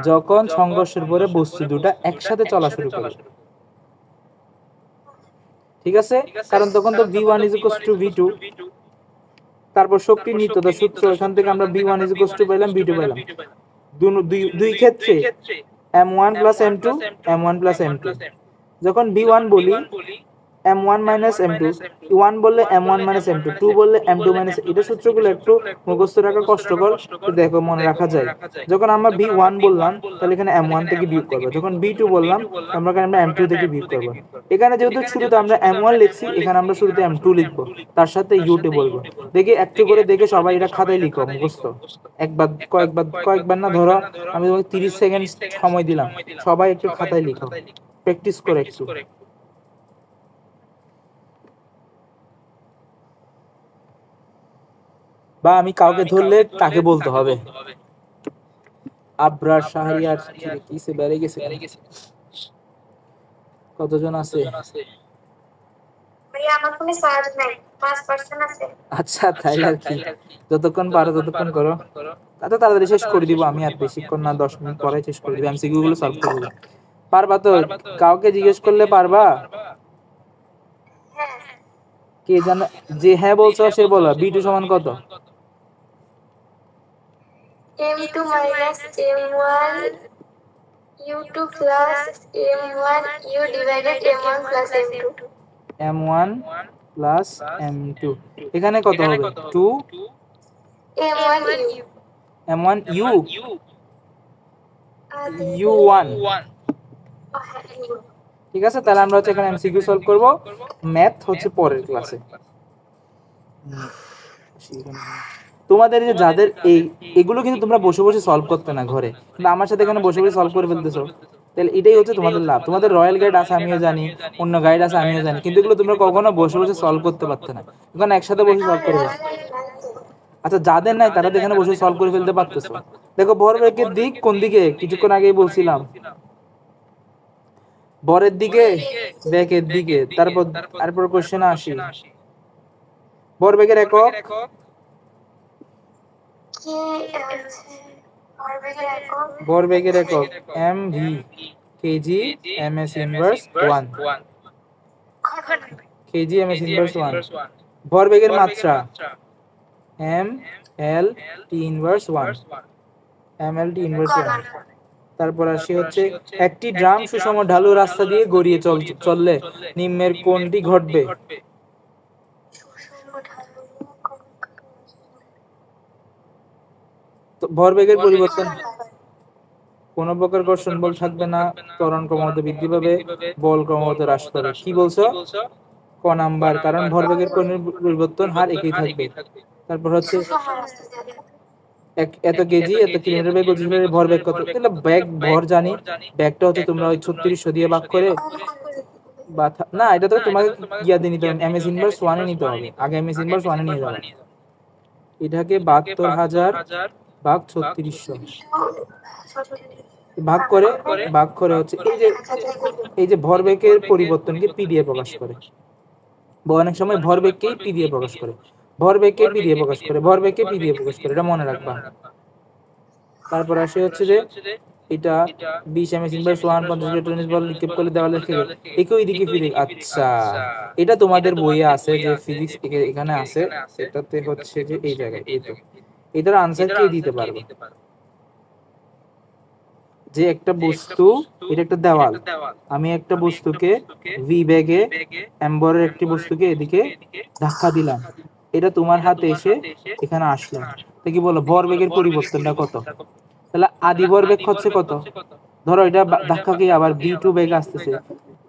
যখন সংঘর্ষের পরে বস্তু দুটো একসাথে চলা শুরু করে, ঠিক আছে, কারণ তখন তো v1 = v2, তারপর শক্তির নিত্যতার সূত্র, এখান থেকে আমরা v1 = পেলাম, v2 পেলাম, দুই ক্ষেত্রে m1 + m2 m1 + m2, যখন v1 বলি m1 মাইনাস m2, 1 বললে m1 মাইনাস m2, 2 বললে m2 মাইনাস। এটা সূত্রগুলো একটু মুখস্থ রাখা কষ্টকর, তো দেখো মনে রাখা যায়। যখন আমরা b1 বললাম তাহলে এখানে m1 থেকে বিয়োগ করব, যখন b2 বললাম আমরা m2 থেকে বিয়োগ করব। এখানে যেহেতু শুরুতে আমরা m1 লিখছি, এখানে আমরা শুরুতে m2 লিখব, তার সাথে u2 বলবো। দেখি একটু করে দেখে সবাই এটা খাতায় লিখো মুখস্থ। একবার কয়েকবার না, ধরো আমি তোমাকে 30 সেকেন্ড সময় দিলাম, সবাই একটু খাতায় লিখো, প্র্যাকটিস করে একটু। বা আমি কাউকে ধরলে তাকে বলতে হবে। আবরার শাহরিয়ার কিসে বেড়ে গেছে, কতজন আছে? আচ্ছা তাই আর কি, যতক্ষণ পারো ততক্ষণ করো। আচ্ছা তাড়াতাড়ি শেষ করে দিব আমি, আর বেশিক্ষণ না, 10 মিনিট পরে শেষ করে দিব, এমসিকিউ গুলো সলভ করে দিব। পারবা তো? কাউকে জিজ্ঞেস করলে পারবা? কে জানে? যে হ্যাঁ বলছো সে বলো। b2 সমান কত? m2 minus m1 u2 plus m1 u divided m1 plus m2, m1 plus m2, এখানে কত হবে? 2 m1 u m1 u u1, ঠিক আছে। তাহলে আমরা হচ্ছে এখানে এমসিকিউ সলভ করব, ম্যাথ হচ্ছে পরের ক্লাসে। তোমাদের যে যাদের এগুলো কিন্তু তোমরা বসে বসে সলভ করতে না ঘরে, কিন্তু আমার সাথে এখানে বসে বসে সলভ করে ফেলতেছো, তাহলে এটাই হচ্ছে তোমাদের লাভ। তোমাদের রয়্যাল গাইড আছে আমিও জানি, অন্য গাইড আছে আমিও জানি, কিন্তু এগুলো তোমরা কখনো বসে বসে সলভ করতে পারতে না, এখন একসাথে বসে সলভ করে ফেলছো। আচ্ছা যাদের নাই তারা তো এখানে বসে সলভ করে ফেলতে পারতেছো। দেখো ভরবেগের দিক কোন দিকে, কিছুক্ষণ আগেই বলছিলাম, বরের দিকে, বেগের দিকে। তারপর কোশ্চেনে আসি, ভরবেগের একক ভরবেগের একক mv, KG ms inverse 1, KG ms inverse 1। ভরবেগের মাত্রা ml t inverse 1, ml t inverse 1। তারপর আসি হচ্ছে একটি ড্রাম সুষম ঢালু রাস্তা দিয়ে গড়িয়ে চললে নিম্নের কোনটি ঘটবে? তো ভরবেগের পরিবর্তন, কোন প্রকার ঘর্ষণ বল থাকবে না, ত্বরণ ক্রমাগত বৃদ্ধি পাবে, বল ক্রমাগত হ্রাস পাবে। কি বলছো? ক নাম্বার, কারণ ভরবেগের পরিবর্তন হার একই থাকবে। তারপর হচ্ছে এত কেজি এত কিলোমিটার বেগ, গতিশীলের ভরবেগ কত? তাহলে ব্যাগ ভর জানি, ব্যাগটা হচ্ছে তোমরা ওই 3600 দিয়ে ভাগ করে, বা না এটা তো তোমাকে গিয়া দিয়ে নিতে হবে, এমএস ইনভার্স 1 এ নিতে হবে, আগে এমএস ইনভার্স 1 এ নিয়ে যাবে। এটাকে 72,000 ভাগ 3600 ভাগ করে হচ্ছে এই যে ভরবেগের পরিবর্তনকে পি দিয়ে প্রকাশ করে, অনেক সময় ভরবেগকেই পি দিয়ে প্রকাশ করে, ভরবেগকে পি দিয়ে প্রকাশ করে, ভরবেগকে পি দিয়ে প্রকাশ করে, এটা মনে রাখবা। তারপর আসে হচ্ছে যে এটা 20 এমএস ইনভার্স 1 50 টেনিস বল নিক্ষেপ করলে দেওয়ালে থেকে একই দিকে ফিরে। আচ্ছা এটা তোমাদের বইয়ে আছে যে ফিজিক্স, এখানে আছে, এটাতে হচ্ছে যে এই জায়গায়, এই তো এটার আনসার কে দিতে পারবে? যে একটা বস্তু, এটা একটা দেওয়াল, আমি একটা বস্তুকে ভি বেগে, এম্বরের একটি বস্তুকে এদিকে ধাক্কা দিলাম, এটা তোমার হাতে এসে এখানে আসলো, তো কি বলো ভরবেগের পরিবর্তনটা কত? তাহলে আদি ভরবেগ হচ্ছে কত? ধরো এটা ধাক্কা খেয়ে আবার v2 বেগে আসতেছে,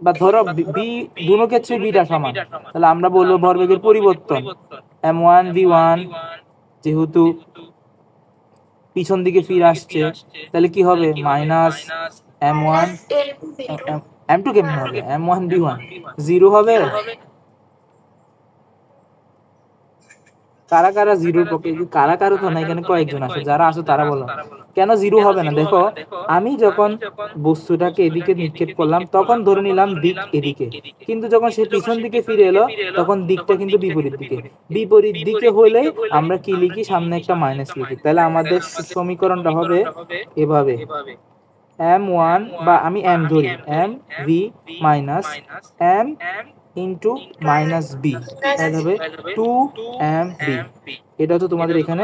বা ধরো বি দুটো ক্ষেত্রে বিটা সমান, তাহলে আমরা বলবো ভরবেগের পরিবর্তন m1 v1, যেহেতু পিছন দিকে ফিরে আসছে, তাহলে কি হবে? মাইনাস m1 m2, কেমন হবে? m1 v1 0 হবে। কারা কারা জিরোর পক্ষে? কারা কারা তো না, এখানে কয়েকজন আছে, যারা আছে তারা বলো কেন জিরো হবে না। দেখো আমি যখন বস্তুটাকে এদিকে নিক্ষেপ করলাম তখন ধরে নিলাম দিক এদিকে, কিন্তু যখন সে পিছন দিকে ফিরে এলো তখন দিকটা কিন্তু বিপরীত দিকে। বিপরীত দিকে হলে আমরা কি লিখি? সামনে একটা মাইনাস লিখি। তাহলে আমাদের সমীকরণটা হবে এভাবে, m1 বা আমি m ধরি, m v minus m into minus B, তাহলে হবে 2mb। এটা তো তোমাদের এখানে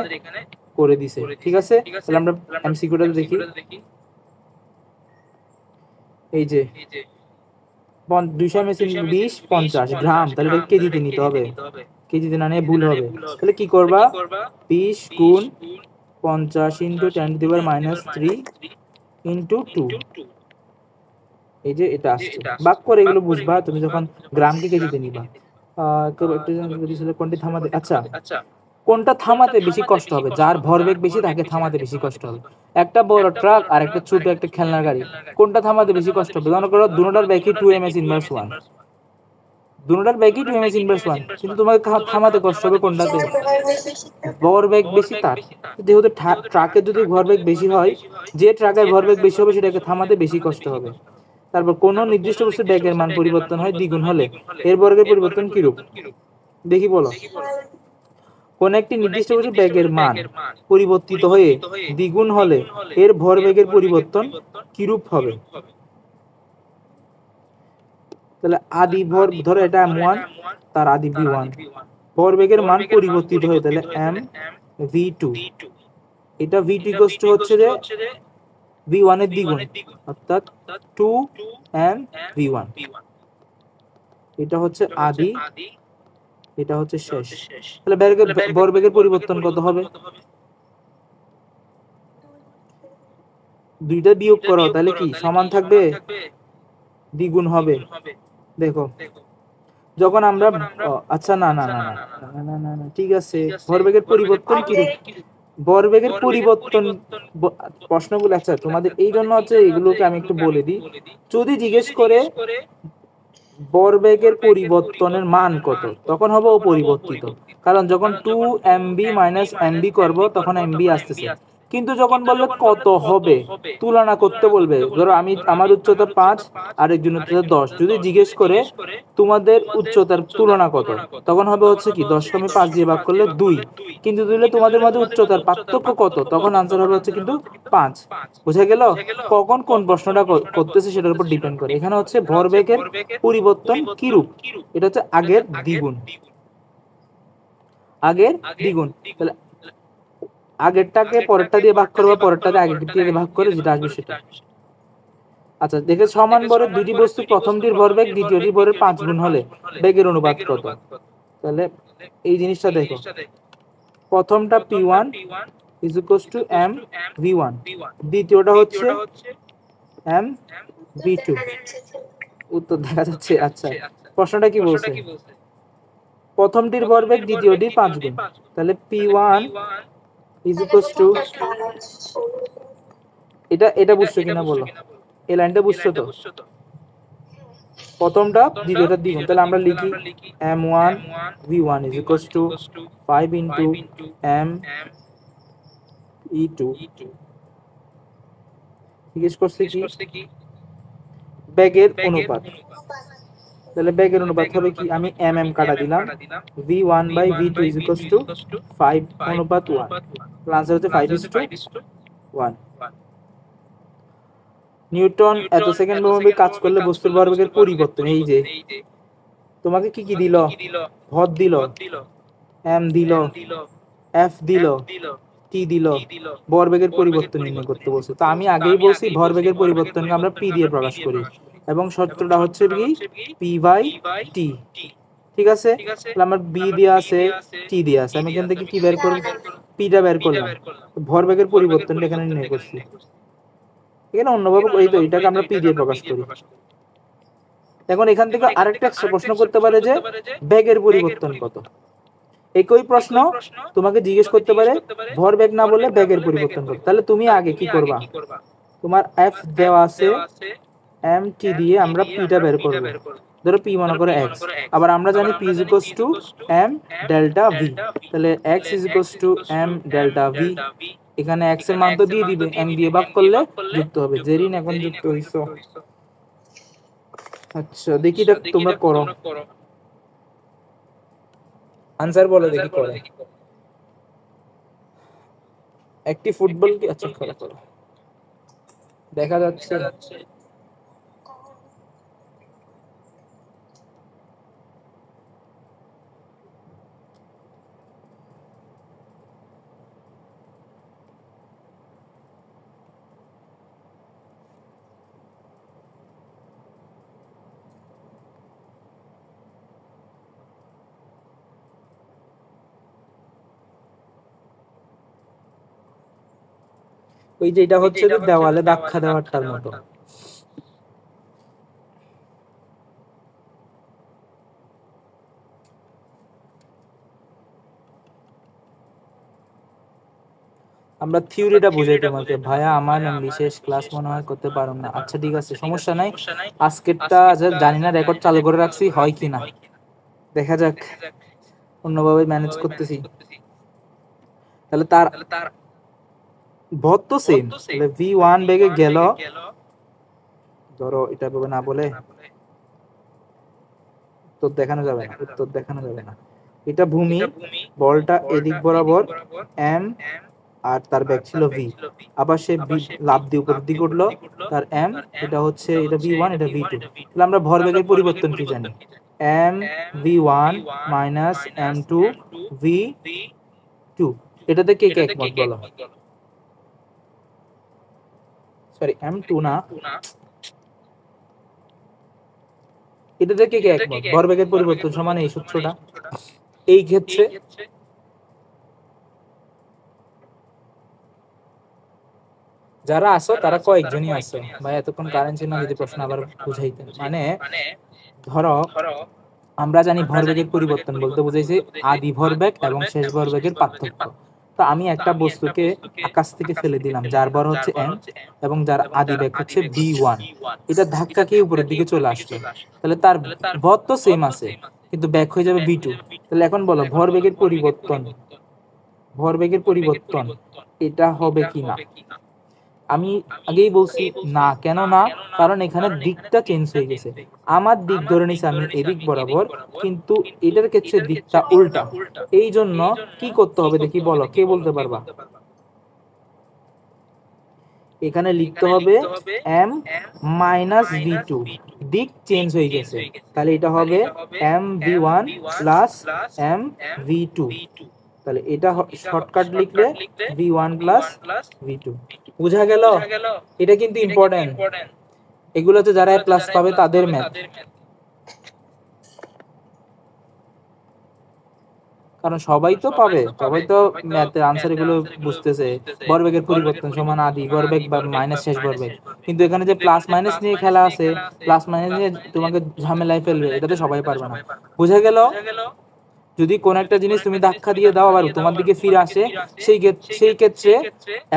করে দিছে, ঠিক আছে। তাহলে আমরা এমসিকিউটা দেখি। এই যে 200 ml 20 50 গ্রাম, তাহলে এটা কেজিতে নিতে হবে, কেজিতে না নিয়ে ভুল হবে। তাহলে কি করবা, 20 গুণ 50 ইন্টু 10⁻³ ইন্টু 2, এই যে এটা আসছে। বাক করে এগুলো বুঝবা তুমি যখন গ্রামকে কেজিতে নিবা। কোনটি থামাতে, আচ্ছা কোনটা থামাতে বেশি কষ্ট হবে, যার ভরবেগ বেশি তাকে থামাতে বেশি কষ্ট হবে। একটা বড় ট্রাক আর একটা ছোট একটা খেলনার গাড়ি, কোনটা থামাতে বেশি কষ্ট হবে? মনে করো দুটোটার ব্যাগই 2 ms ইনভার্স 1, দুটোটার ব্যাগই 2 ms ইনভার্স 1, কিন্তু তোমাকে থামাতে কষ্ট হবে কোনটাতে? ভরবেগ বেশি তার। যেহেতু ট্রাকের যদি ভরবেগ বেশি হয়, যে ট্রাকের ভরবেগ বেশি হবে সেটাকে থামাতে বেশি কষ্ট হবে। তারপর কোন নির্দিষ্ট বস্তুর ব্যাগের মান পরিবর্তন হয় দ্বিগুণ হলে এর বর্গের পরিবর্তন কিরূপ? দেখি বলো। কোন একটি নির্দিষ্ট বস্তুর ব্যাগের মান পরিবর্তিত হয়ে দ্বিগুণ হলে এর ভরবেগের পরিবর্তন কিরূপ হবে? তাহলে আদি ভর, ধরো এটা m1, তার আদি v1, ভরবেগের মান পরিবর্তিত হয়ে তাহলে mv2, এটা v2 হচ্ছে যে v1 এর দ্বিগুণ, অর্থাৎ 2mv1। এটা হচ্ছে আদি, এটা হচ্ছে শেষ। তাহলে ভরবেগের পরিবর্তন কত হবে? দুইটা বিয়োগ করো, তাহলে কি সমান থাকবে? দ্বিগুণ হবে। দেখো যখন আমরা আচ্ছা না না না না না না না না, ঠিক আছে, ভরবেগের পরিবর্তন কিরূপ? ভরবেগের পরিবর্তন প্রশ্নগুলো, আচ্ছা তোমাদের এই জন্য হচ্ছে এগুলোকে আমি একটু বলে দিই। যদি জিজ্ঞেস করে ভরবেগের পরিবর্তনের মান কত, তখন হবে অপরিবর্তিত, কারণ যখন 2mv - mv করব তখন mv আসতেছে। কিন্তু যখন বলবে কত হবে, তুলনা করতে বলবে, ধরো আমার উচ্চতা 5 আর একজন উচ্চতা 10, যদি জিজ্ঞেস করে তোমাদের উচ্চতার তুলনা কত, তখন হবে হচ্ছে কি 10 কে আমি 5 দিয়ে ভাগ করলে 2, কিন্তু দিলে তোমাদের মধ্যে উচ্চতার পার্থক্য কত, তখন আনসার হবে হচ্ছে কিন্তু 5। বুঝা গেল? কখন কোন প্রশ্নটা করতেছে সেটার উপর ডিপেন্ড করে। এখানে হচ্ছে ভরবেগের পরিবর্তন কিরূপ, এটা হচ্ছে আগের দ্বিগুণ, আগের দ্বিগুণ। তাহলে আগেরটাকে পরেরটা দিয়ে ভাগ করবো, পরেরটাকে আগের দিয়ে ভাগ করে যেটা আসবে সেটা। আচ্ছা দেখে, সমান ভরের দুটি বস্তু প্রথমটির ভরবেগ দ্বিতীয়টির ভরের 5 গুণ হলে বেগের অনুপাত কত? তাহলে এই জিনিসটা দেখো, প্রথমটা p1 = mv1, দ্বিতীয়টা হচ্ছে mv2, উত্তর দেখা যাচ্ছে। আচ্ছা প্রশ্নটা কি বলছে? প্রথমটির ভরবেগ দ্বিতীয়টির 5 গুণ, তাহলে p1 = এটা বুঝছো কিনা বলো, এই লাইনটা বুঝছো তো? প্রথমটা দ্বিতীয়টার দ্বিগুণ, তাহলে আমরা লিখি m1 v1 = 5 × m(e2). জিজ্ঞেস করছে কি বেগের অনুপাত, তাহলে বেগের অনুপাত হবে কি, আমি কাটা দিলাম, v1/v2 = 5:1, আনসার হচ্ছে 5:1। নিউটন এত সেকেন্ড ভরবেগে কাজ করলে বস্তুর ভরবেগের পরিবর্তন, এই যে তোমাকে কি কি দিল, ভর দিল, m দিল, f দিল, t দিল, ভরবেগের পরিবর্তন নির্ণয় করতে বলছে। তো আমি আগেই বলছি ভরবেগের পরিবর্তনকে আমরা p দিয়ে প্রকাশ করি, এবং সূত্রটা হচ্ছে কি p/t। ঠিক আছে, তাহলে আমার b দেয়া আছে, t দেয়া আছে, আমি এখান থেকে কি বের করব, p টা বের করলাম, ভরবেগের পরিবর্তনটা এখানে নির্ণয় করছি। এখানে অন্যভাবে এই তো এটাকে আমরা p দিয়ে প্রকাশ করি। এখন এখান থেকে আরেকটা প্রশ্ন করতে পারে যে বেগের পরিবর্তন কত। একই প্রশ্ন তোমাকে জিজ্ঞেস করতে পারে ভরবেগ না বলে বেগের পরিবর্তন কত। তাহলে তুমি আগে কি করবা, তোমার f দেওয়া আছে, mt দিয়ে আমরা p টা বের করব। ধরো p মনে করে x, আবার আমরা জানি p = m ডেল্টা v, তাহলে x = m ডেল্টা v। এখানে x এর মান তো দিয়ে দিবে, m দিয়ে ভাগ করলে যুক্ত হবে। জেরিন এখন যুক্ত হইছো। আচ্ছা দেখি এটা তোমরা করো, আনসার বলে দেখি করে। একটি ফুটবল কি, আচ্ছা করো করো, দেখা যাচ্ছে। ওই যে এটা হচ্ছে যে দেওয়ালে ধাক্কা দেওয়ারটার মতো। আমরা থিওরিটা বুঝাই তোমাকে, ভাইয়া আমার বিশেষ ক্লাস মনে হয় করতে পারো না। আচ্ছা ঠিক আছে, সমস্যা নাই। আজকেরটা জানি না রেকর্ড চালু করে রাখছি হয় কি না, দেখা যাক, অন্যভাবে ম্যানেজ করতেছি। তাহলে তার ভর তো সেম, তাহলে v1 বেগে গেল, ধরো এটা ভাবে না বলে উত্তর দেখানো যাবে না, উত্তর দেখানো যাবে না। এটা ভূমি, বলটা এদিক বরাবর m, আর তার ব্যাগ ছিল v, আবার সে লাফ দিয়ে উপরের দিকে উঠলো, তার m, এটা হচ্ছে এটা v1 এটা v2। তাহলে আমরা ভরবেগের পরিবর্তন কি জানি, m v1 minus m2 v2। এটাতে কে কে একমত বলো, সরি m2 না, এটাতে কে কে একমত ভরবেগের পরিবর্তন সমান এই সূত্রটা। এই ক্ষেত্রে যারা আসো তারা কয়েকজনই আসো ভাই, এতক্ষণ কারেন্ট ছিল না, যদি প্রশ্ন আবার বুঝাইতেন। মানে ধরো আমরা জানি ভরবেগের পরিবর্তন বলতে বুঝাইছে আদি ভরবেগ এবং শেষ ভরবেগের পার্থক্য। তো আমি একটা বস্তুকে আকাশ থেকে ফেলে দিলাম যার ভর হচ্ছে m এবং যার আদি বেগ হচ্ছে v1, এটা ধাক্কা খেয়ে উপরের দিকে চলে আসলো, তাহলে তার ভর তো সেম আছে কিন্তু বেগ হয়ে যাবে v2। তাহলে এখন বলো ভরবেগের পরিবর্তন, ভরবেগের পরিবর্তন এটা হবে কি না? আমি আগেই বলছি না, কেন না, কারণ এখানে দিকটা চেঞ্জ হয়ে গেছে। আমার দিক ধরে নিছি আমি এদিক বরাবর, কিন্তু এটার ক্ষেত্রে দিকটা উল্টা। এই জন্য কি করতে হবে দেখি, বলো কে বলতে পারবা? এখানে লিখতে হবে m মাইনাস v2, দিক চেঞ্জ হয়ে গেছে, তাহলে এটা হবে m v1 plus m v2। তাহলে এটা শর্টকাট লিখলে v1 প্লাস v2। বুঝা গেল? এটা কিন্তু ইম্পর্টেন্ট, এগুলোতে যারা প্লাস পাবে তাদের ম্যাথ, কারণ সবাই তো পাবে, সবাই তো ম্যাথের আনসার এগুলো বুঝতেছে। ভরবেগের পরিবর্তন সমান আদি ভরবেগ বা মাইনাস শেষ ভরবেগ, কিন্তু এখানে যে প্লাস মাইনাস নিয়ে খেলা আছে, প্লাস মাইনাস নিয়ে তোমাকে ঝামেলায় ফেলবে, এটা তো সবাই পারবে না। বুঝা গেল? যদি কোন একটা জিনিস তুমি ধাক্কা দিয়ে দাও আবার তোমার দিকে ফিরে আসে, সেই ক্ষেত্রে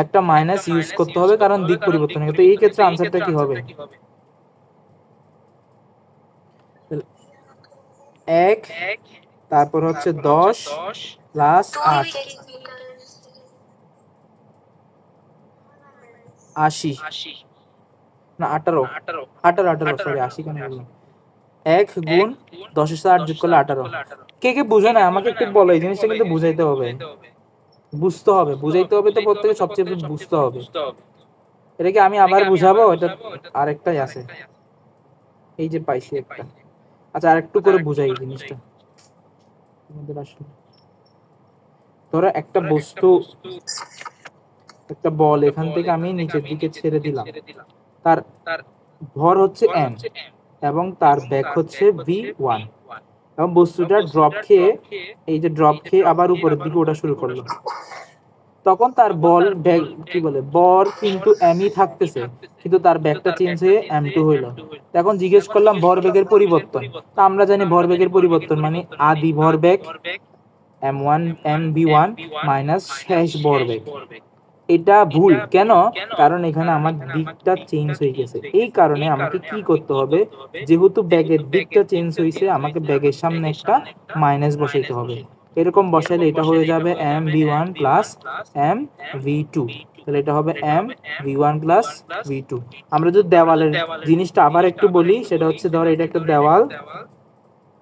একটা মাইনাস ইউজ করতে হবে, কারণ দিক পরিবর্তন হবে। তো এই ক্ষেত্রে আনসারটা কি হবে? 1, তারপর হচ্ছে 10 প্লাস 8 80 না 18 18 18 সরি 80 কেন বললাম, 1 গুণ 10 এর সাথে 8 যোগ করলে 18। কে কে বুঝে না আমাকে একটু বলো, এই জিনিসটা কিন্তু বুঝাইতে হবে, বুঝতে হবে, বুঝাইতে হবে তো প্রত্যেকে সবচেয়ে বুঝতে হবে। এটা কি আমি আবার বুঝাবো? এটা আরেকটাই আছে, এই যে পাইছি একটা। আচ্ছা আরেকটু করে বুঝাই এই জিনিসটা তোমাদের। আসলে ধরো একটা বস্তু, একটা বল এখান থেকে আমি নিচের দিকে ছেড়ে দিলাম, তার ভর হচ্ছে m এবং তার বেগ হচ্ছে v1, এবং বস্তুটা ড্রপ খেয়ে, এই যে ড্রপ খেয়ে আবার উপরের দিকে ওঠা শুরু করলো, তখন তার বল ব্যাগ কি বলে বর কিন্তু mই থাকতেছে, কিন্তু তার ব্যাগটা চেঞ্জ হয়ে m2 হইলো। এখন জিজ্ঞেস করলাম ভরবেগের পরিবর্তন, তা আমরা জানি ভরবেগের পরিবর্তন মানে আদি ভরবেগ m1 mv1 মাইনাস শেষ ভরবেগ। এটা ভুল কেন? কারণ এখানে আমার দিকটা চেঞ্জ হয়ে গেছে, এই কারণে আমাকে কি করতে হবে, যেহেতু ব্যাগের দিকটা চেঞ্জ হয়েছে আমাকে ব্যাগের সামনে একটা মাইনাস বসাইতে হবে। এরকম বসাইলে এটা হয়ে যাবে m v1 plus m v2, তাহলে এটা হবে m v1 প্লাস v2। আমরা যদি দেওয়ালের জিনিসটা আবার একটু বলি, সেটা হচ্ছে ধর এটা একটা দেওয়াল,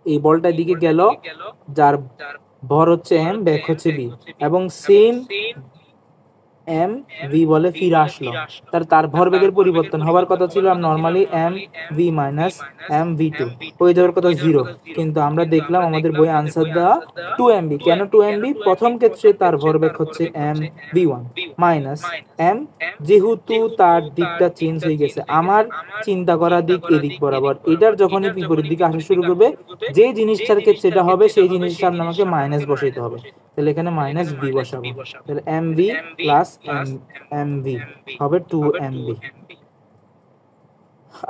এই বলটা দিকে গেল, যার ভর হচ্ছে m ব্যাগ হচ্ছে v, এবং সেম m v বলে ফিরে আসলো, তার ভরবেগের পরিবর্তন হবার কথা ছিল normally m v minus m v2, হয়ে যাওয়ার কথা 0, কিন্তু আমরা দেখলাম আমাদের বই আনসার দেওয়া 2mv। কেন 2mv? প্রথম ক্ষেত্রে তার ভরবেগ হচ্ছে m v1 মাইনাস m, যেহেতু তার দিকটা চেঞ্জ হয়ে গেছে, আমার চিন্তা করা দিক এদিক বরাবর, এটার যখনই বিপরীত দিকে আসা শুরু করবে, যে জিনিসটার ক্ষেত্রে এটা হবে সেই জিনিসটার সামনে আমাকে মাইনাস বসাইতে হবে, তাহলে এখানে মাইনাস v বসাবো, তাহলে mv প্লাস MV হবে 2 MB।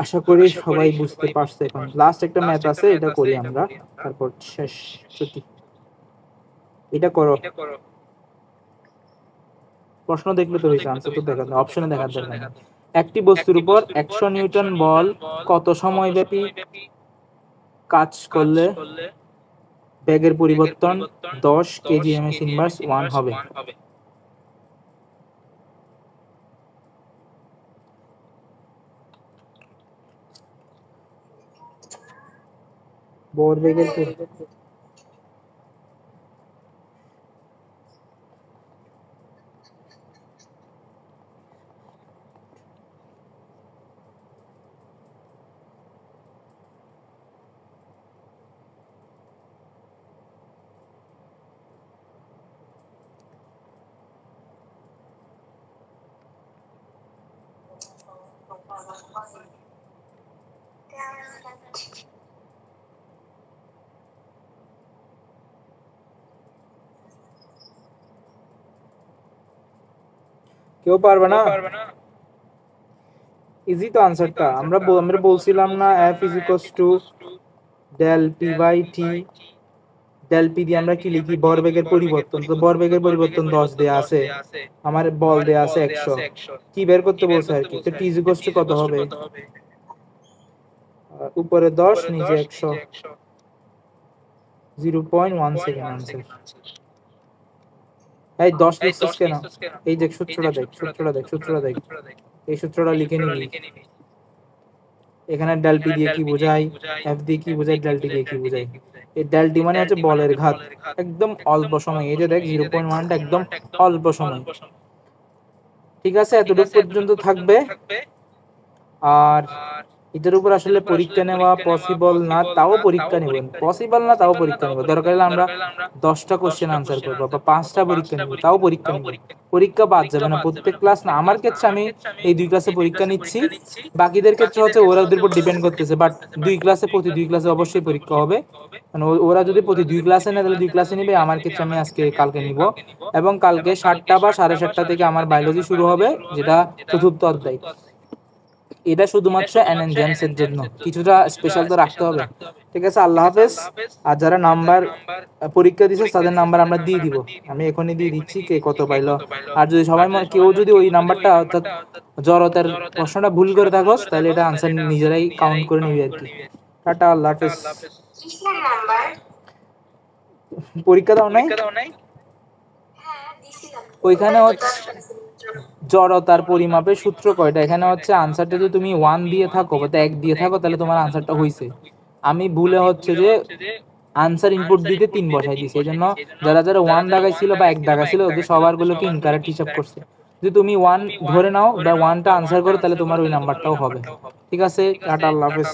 আশা করি সবাই বুঝতে পারছে। এখন লাস্ট একটা ম্যাথ আছে, এটা করি আমরা, তারপর শেষ ছুটি। এটা করো, প্রশ্ন দেখলে তো হয়েছে, আনসার তো দেখা, অপশনে দেখার দরকার নেই। একটি বস্তুর উপর 100 নিউটন বল কত সময় ব্যাপী কাজ করলে বেগের পরিবর্তন 10 kgms ইনভার্স 1 হবে? ভরবেগের কেউ পারবে না? ইজি তো আনসারটা। আমরা বলছিলাম না F is equals to del P by T. Del P দিয়ে আমরা কি লিখি? ভরবেগের পরিবর্তন। তো ভরবেগের পরিবর্তন 10 দেয়া আছে, আমার বল দেয়া আছে 100। কি বের করতে বলছে আর কি? তো টি ইজ ইকুয়ালস টু কত হবে? উপরে 10 নিচে 100, 0.1 সেকেন্ড আনসার। এই 10 লিখছিস কেন? এই দেখ সূত্রটা দেখ, সূত্রটা দেখ। এই সূত্রটা লিখে নিবি। এখানে ডেল পি দিয়ে কি বোঝায়, এফ দিয়ে কি বোঝায়, ডেল টি দিয়ে কি বোঝায়। এই ডেল টি মানে হচ্ছে বলের ঘাত, একদম অল্প সময়। এই যে দেখ 0.1টা একদম অল্প সময়। ঠিক আছে, এতটুকু পর্যন্ত থাকবে। আর এটার উপর আসলে পরীক্ষা নেওয়া পসিবল না, তাও পরীক্ষা নেব। পসিবল না তাও পরীক্ষা নেব। দরকার হলে আমরা 10টা কোশ্চেন আনসার করবো বা 5টা পরীক্ষা নেব, তাও পরীক্ষা নেব। পরীক্ষা বাদ যাবে না প্রত্যেক ক্লাস না। আমার ক্ষেত্রে আমি এই 2 ক্লাসে পরীক্ষা নিচ্ছি, বাকিদের ক্ষেত্রে হচ্ছে ওরা ওদের উপর ডিপেন্ড করতেছে। বাট 2 ক্লাসে, প্রতি 2 ক্লাসে অবশ্যই পরীক্ষা হবে। মানে ওরা যদি প্রতি 2 ক্লাসে নেয় তাহলে 2 ক্লাসে নিবে। আমার ক্ষেত্রে আমি কালকে নিব, এবং কালকে 7টা বা 7:30টা থেকে আমার বায়োলজি শুরু হবে, যেটা চতুর্থ অধ্যায়। এটা শুধুমাত্র এনএন জেমস এর জন্য, কিছুটা স্পেশাল তো রাখতে হবে। ঠিক আছে, আল্লাহ হাফেজ। আর যারা নাম্বার পরীক্ষা দিছে তাদের নাম্বার আমরা দিয়ে দিব, আমি এখনই দিয়ে দিচ্ছি কে কত পাইলো। আর যদি সবাই কেউ যদি ওই নাম্বারটা, অর্থাৎ জড়তার প্রশ্নটা ভুল করে থাকোস, তাহলে এটা আনসার নিজেরাই কাউন্ট করে নিবি আর কি। টাটা, আল্লাহ হাফেজ। কিসের নাম্বার? পরীক্ষা দাও নাই? হ্যাঁ দিছিলাম। ওইখানে হচ্ছে জড়তার পরিমাপের সূত্র কয়টা, এখানে হচ্ছে আনসারটা যদি তুমি 1 দিয়ে থাকো বা 1 দিয়ে থাকো তাহলে তোমার আনসারটা হইছে। আমি ভুলে হচ্ছে যে আনসার ইনপুট দিতে 3 বসাই দিয়েছি, এই জন্য যারা যারা 1 দাগাইছিল বা 1 দাগাইছিল ওদের সবার গুলোকে ইনকারেক্ট হিসাব করছে। যদি তুমি 1 ধরে নাও বা 1টা আনসার করো তাহলে তোমার ওই নাম্বারটাও হবে। ঠিক আছে, টাটা, আল্লাহ হাফেজ।